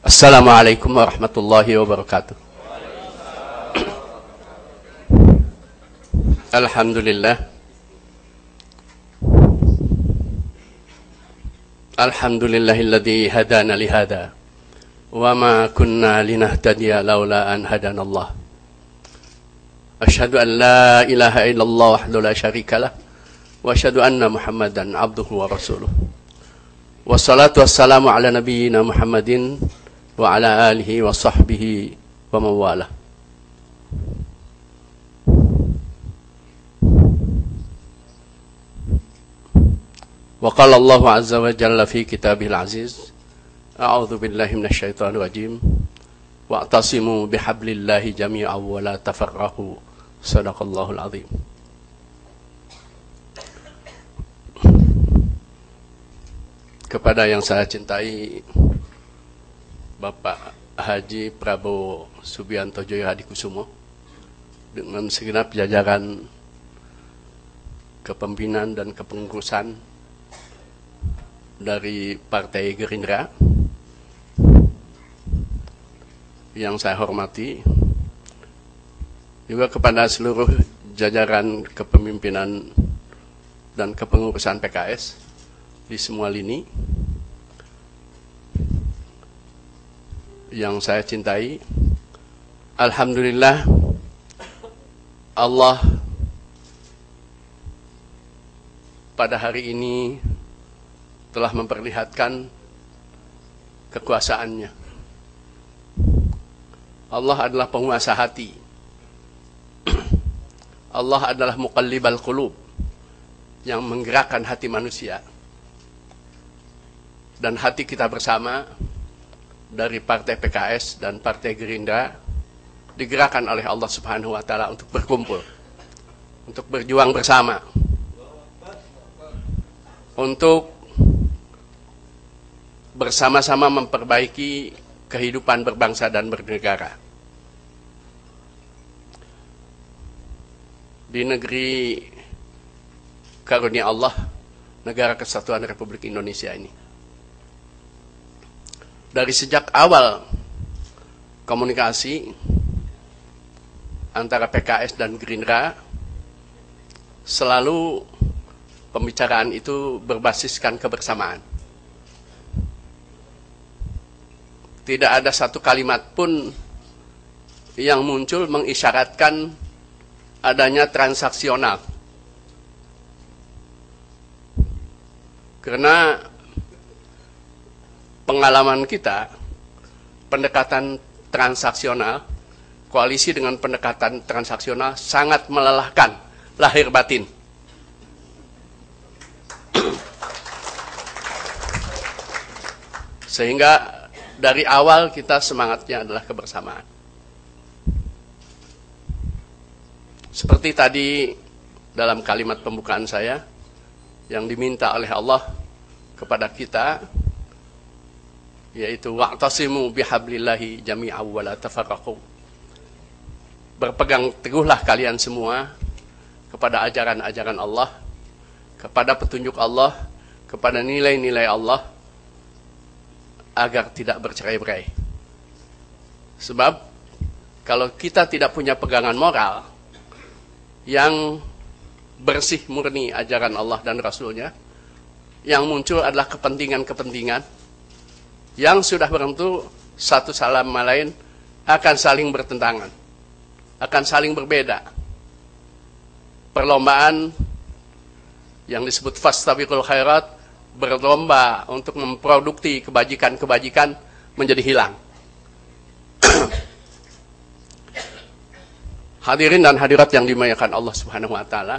Assalamualaikum warahmatullahi wabarakatuh. Alhamdulillah. Alhamdulillahilladzi hadana lihada wa ma kunna linahtadiya laula an hadanallah. Asyhadu an la ilaha illallah wahdahu la syarikalah wa asyhadu anna Muhammadan abduhu wa rasuluh. Wassalatu wassalamu ala nabiyyina Muhammadin wa ala alihi wa sahbihi wa mawalah. Wa qala Allah azza wa jalla fi kitabihil aziz, a'udzu billahi minasy syaithanir rajim, wa'tasimu bihablillahi jami'an wa la tafarraqu. Shadaqallahul azim. Kepada yang saya cintai Bapak Haji Prabowo Subianto Joyo Hadikusumo dengan segenap jajaran kepemimpinan dan kepengurusan dari Partai Gerindra yang saya hormati, juga kepada seluruh jajaran kepemimpinan dan kepengurusan PKS di semua lini yang saya cintai. Alhamdulillah, Allah pada hari ini telah memperlihatkan kekuasaannya. Allah adalah penguasa hati. Allah adalah muqallibal qulub, yang menggerakkan hati manusia. Dan hati kita bersama dari Partai PKS dan Partai Gerindra digerakkan oleh Allah Subhanahu wa Ta'ala untuk berkumpul, untuk berjuang bersama, untuk bersama-sama memperbaiki kehidupan berbangsa dan bernegara. Di negeri karunia Allah, negara kesatuan Republik Indonesia ini, dari sejak awal komunikasi antara PKS dan Gerindra, selalu pembicaraan itu berbasiskan kebersamaan. Tidak ada satu kalimat pun yang muncul mengisyaratkan adanya transaksional. Karena pengalaman kita, pendekatan transaksional, koalisi dengan pendekatan transaksional sangat melelahkan lahir batin. Sehingga dari awal kita semangatnya adalah kebersamaan. Seperti tadi dalam kalimat pembukaan saya, yang diminta oleh Allah kepada kita, yaitu wa'tasimu bihablillahi jami'an wa la tafarraqu. Berpegang teguhlah kalian semua kepada ajaran-ajaran Allah, kepada petunjuk Allah, kepada nilai-nilai Allah, agar tidak bercerai-berai. Sebab kalau kita tidak punya pegangan moral yang bersih murni ajaran Allah dan Rasulnya, yang muncul adalah kepentingan-kepentingan yang sudah bertentu satu sama lain akan saling bertentangan, akan saling berbeda. Perlombaan yang disebut fastabiqul khairat, berlomba untuk memproduksi kebajikan-kebajikan, menjadi hilang. Hadirin dan hadirat yang dimuliakan Allah Subhanahu wa Ta'ala,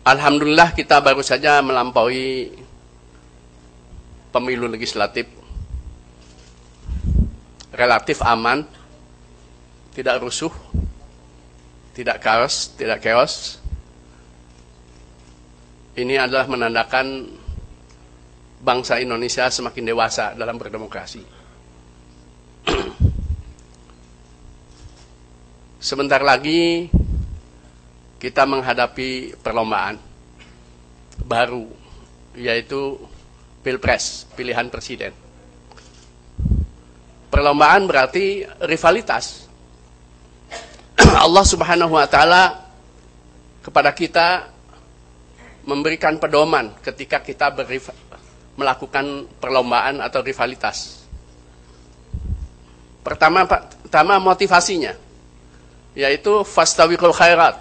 alhamdulillah kita baru saja melampaui pemilu legislatif relatif aman, tidak rusuh, tidak chaos. Ini adalah menandakan bangsa Indonesia semakin dewasa dalam berdemokrasi. Sebentar lagi kita menghadapi perlombaan baru yaitu Pilpres, pilihan presiden. Perlombaan berarti rivalitas. Allah Subhanahu wa taala kepada kita memberikan pedoman ketika kita melakukan perlombaan atau rivalitas. Pertama motivasinya, yaitu fastabiqul khairat,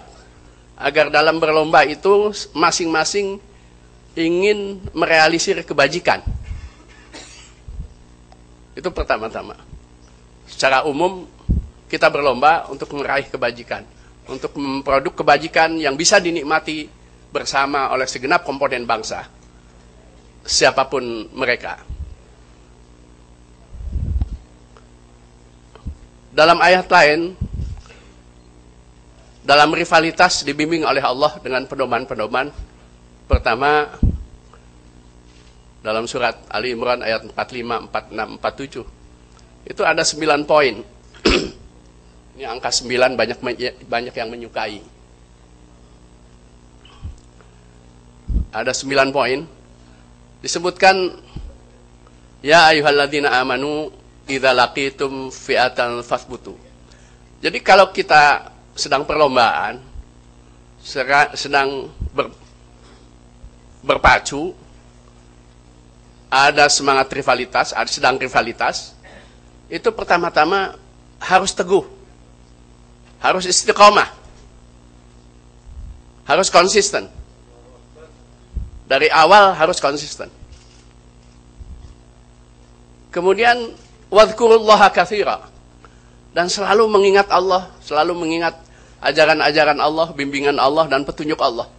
agar dalam berlomba itu masing-masing ingin merealisir kebajikan. Itu pertama-tama. Secara umum kita berlomba untuk meraih kebajikan, untuk memproduk kebajikan yang bisa dinikmati bersama oleh segenap komponen bangsa, siapapun mereka. Dalam ayat lain, dalam rivalitas dibimbing oleh Allah dengan pedoman-pedoman. Pertama, dalam surat Ali Imran ayat 45, 46, 47. Itu ada 9 poin. Ini angka 9 banyak yang menyukai. Ada 9 poin. Disebutkan, ya ayyuhalladzina amanu idza laqitum fi'atan fasbutu. Jadi kalau kita sedang perlombaan, sedang berpacu, ada semangat rivalitas, sedang rivalitas, itu pertama-tama harus teguh, harus istiqomah, harus konsisten. Dari awal harus konsisten. Kemudian wadhkurullaha katsira, dan selalu mengingat Allah, selalu mengingat ajaran-ajaran Allah, bimbingan Allah dan petunjuk Allah,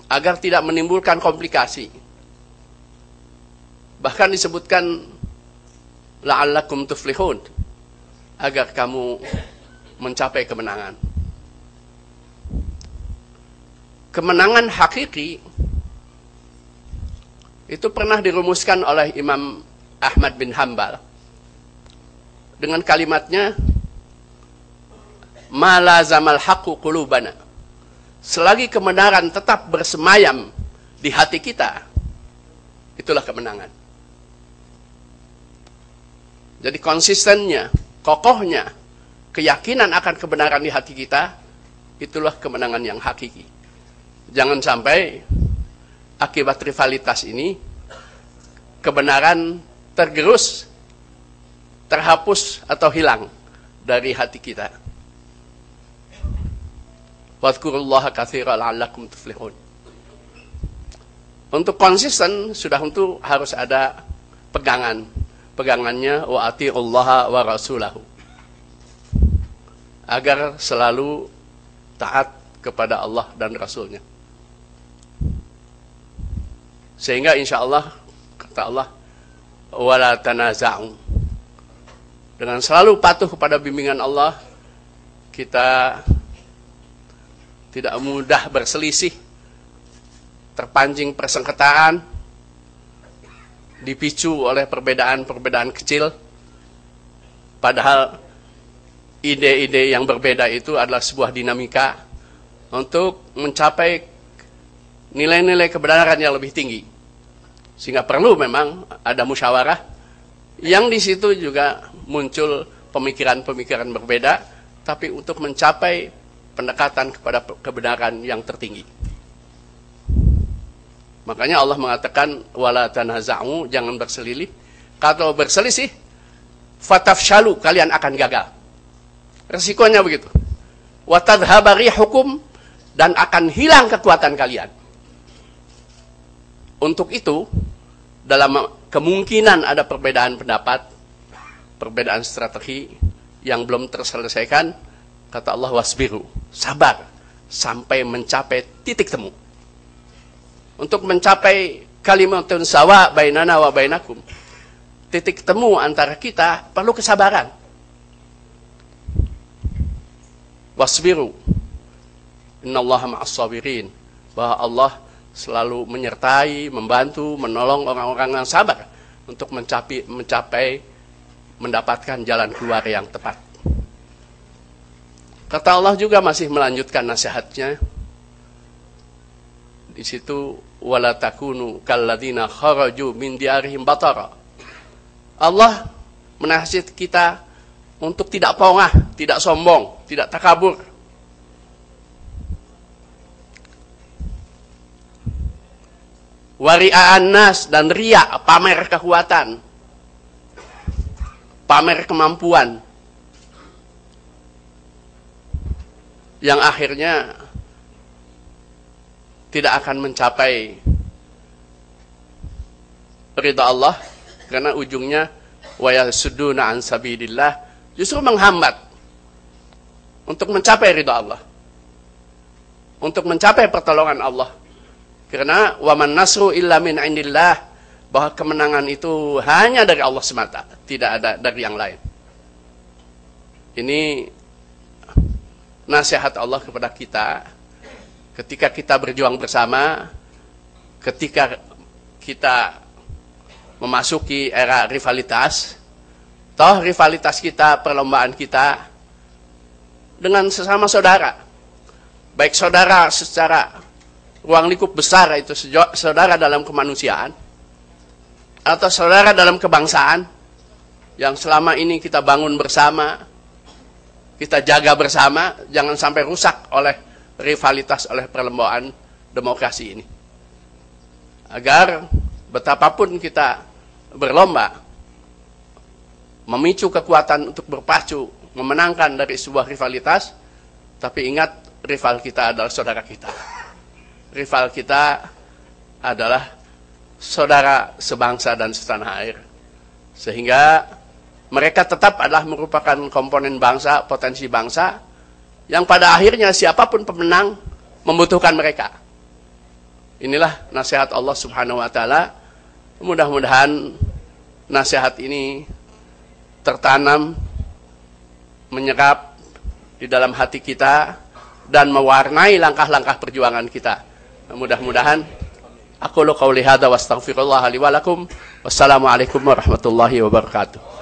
agar tidak menimbulkan komplikasi. Bahkan disebutkan la'allakum tuflihun, agar kamu mencapai kemenangan. Kemenangan hakiki itu pernah dirumuskan oleh Imam Ahmad bin Hanbal dengan kalimatnya, ma lazamal haqqu qulubana. Selagi kebenaran tetap bersemayam di hati kita, itulah kemenangan. Jadi konsistennya, kokohnya keyakinan akan kebenaran di hati kita, itulah kemenangan yang hakiki. Jangan sampai akibat rivalitas ini kebenaran tergerus, terhapus atau hilang dari hati kita. Wadhkurullaha katsiran la'allakum tuflihun. Untuk konsisten sudah tentu harus ada pegangan. Pegangannya wa atiullaha wa rasulahu. Agar selalu taat kepada Allah dan Rasulnya. Sehingga insya Allah, kata Allah, wala tanaza'u. Dengan selalu patuh kepada bimbingan Allah, kita tidak mudah berselisih, terpancing persengketaan, dipicu oleh perbedaan-perbedaan kecil. Padahal ide-ide yang berbeda itu adalah sebuah dinamika untuk mencapai nilai-nilai kebenaran yang lebih tinggi. Sehingga perlu memang ada musyawarah yang di situ juga muncul pemikiran-pemikiran berbeda, tapi untuk mencapai pendekatan kepada kebenaran yang tertinggi. Makanya Allah mengatakan wala tanaza'u, jangan berselisih. Kalau berselisih, fatafshalu, kalian akan gagal. Resikonya begitu. Wa tadhhaba rihukum, dan akan hilang kekuatan kalian. Untuk itu, dalam kemungkinan ada perbedaan pendapat, perbedaan strategi yang belum terselesaikan, kata Allah wasbiru, sabar sampai mencapai titik temu. Untuk mencapai kalimatun sawa bainana wa bainakum, titik temu antara kita perlu kesabaran. Wasbiru, innallaha ma'as sabirin, bahwa Allah selalu menyertai, membantu, menolong orang-orang yang sabar untuk mencapai mendapatkan jalan keluar yang tepat. Kata Allah juga masih melanjutkan nasihatnya Di situ wala takunu kalladzina kharaju min diarihim batara. Allah menasihat kita untuk tidak pongah, tidak sombong, tidak takabur. Wari'an nas, dan riya, pamer kekuatan, pamer kemampuan, yang akhirnya tidak akan mencapai ridha Allah, karena ujungnya wa yasudduna an sabilillah, justru menghambat untuk mencapai ridha Allah, untuk mencapai pertolongan Allah. Karena wa man nasru illa min indillah, bahwa kemenangan itu hanya dari Allah semata, tidak ada dari yang lain. Ini nasihat Allah kepada kita ketika kita berjuang bersama, ketika kita memasuki era rivalitas. Toh rivalitas kita, perlombaan kita dengan sesama saudara, baik saudara secara ruang lingkup besar, itu saudara dalam kemanusiaan, atau saudara dalam kebangsaan yang selama ini kita bangun bersama, kita jaga bersama, jangan sampai rusak oleh rivalitas, oleh perlombaan demokrasi ini. Agar betapapun kita berlomba memicu kekuatan untuk berpacu memenangkan dari sebuah rivalitas, tapi ingat, rival kita adalah saudara kita. Rival kita adalah saudara sebangsa dan setanah air. Sehingga mereka tetap adalah merupakan komponen bangsa, potensi bangsa, yang pada akhirnya siapapun pemenang membutuhkan mereka. Inilah nasihat Allah Subhanahu wa Ta'ala. Mudah-mudahan nasihat ini tertanam, menyerap di dalam hati kita, dan mewarnai langkah-langkah perjuangan kita. Mudah-mudahan. Aku qauli hadza wa astaghfirullah li wa lakum. Wassalamualaikum warahmatullahi wabarakatuh.